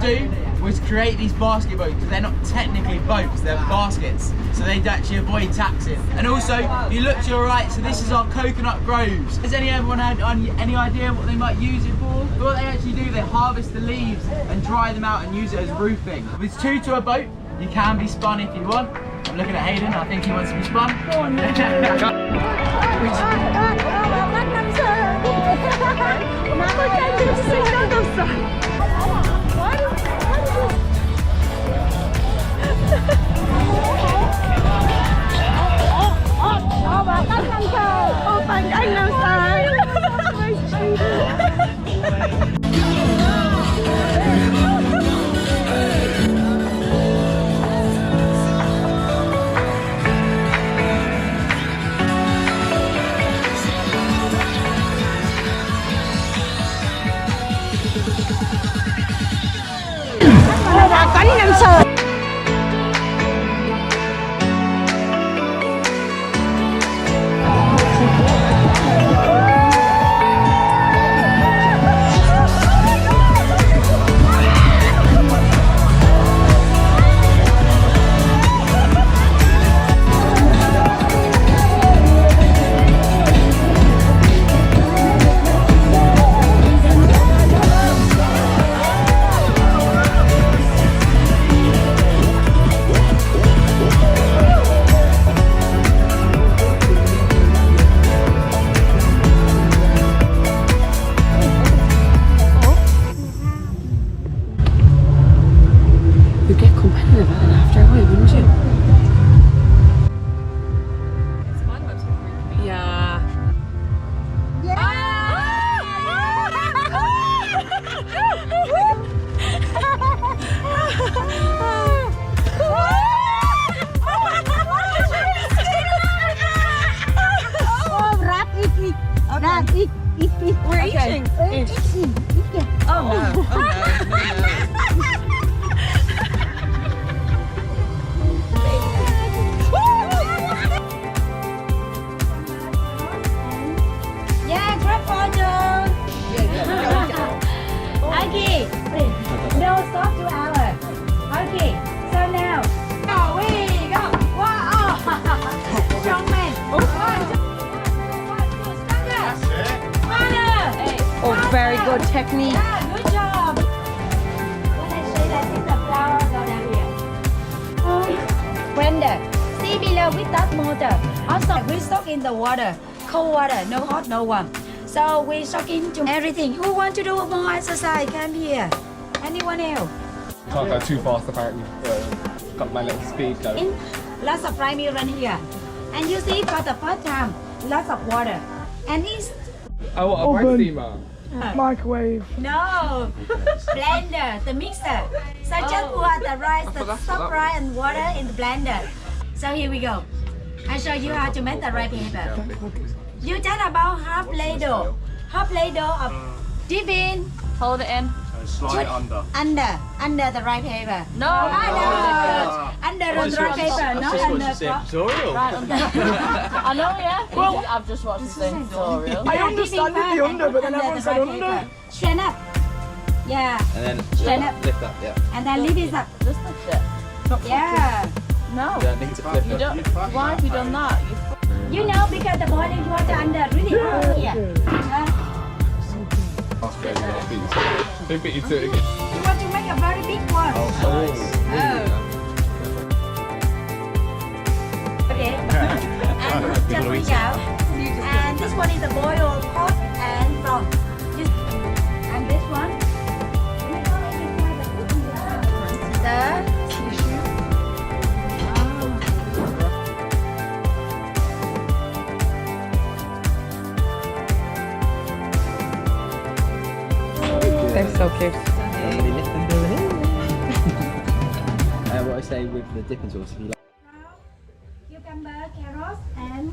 do was create these basket boats because they're not technically boats, they're baskets. So they'd actually avoid taxing. And also, if you look to your right, so this is our coconut groves. Has anyone had any idea what they might use it for? But what they actually do, they harvest the leaves and dry them out and use it as roofing. If it's 2 to a boat, you can be spun if you want. I'm looking at Hayden, I think he wants to be spun. Oh, You'd get competitive at an after HOI, wouldn't you? Yeah. We're eating. Oh no. Oh no. Okay, no stop 2 hours. Okay, so now we go. Wow, strong man. Oh, very good technique. Yeah, good job. What I say that is the flower go down here. Blender, see below without motor. Also, we soak in the water, cold water, no hot, no warm. So we soak into everything. Who want to do more exercise? Come here. Anyone else? Can't go too fast apparently. Got my little speed though. In lots of prime run here. And you see for the first time, lots of water. And it's Oh, what, a rice steamer? Microwave. no blender, the mixer. So just pour the rice, the soft rice and water in the blender. So here we go. I show you how to make the rice paper. You just about half ladle of dip in. Hold it in. Slide under. Under the rice paper. No. Under the rice paper, not under. tutorial. Right under. I know, yeah. Well, I've just watched the same tutorial. I understand the under, but then everyone said under. Straighten up. Yeah. And then Straighten up. lift up, yeah. And then lift it up. Just lift it. Yeah. No. You don't need to flip You it. don't. Why have you done that? You know, because the boiling water under really hot here. That's very good. They beat you to it again. You want to make a very big one. Oh, nice. Okay. And just reach out. And this one is a boil hot and from. And this one. The They're so cute. What I say with the dipping sauce, if you like. cucumber, carrots, and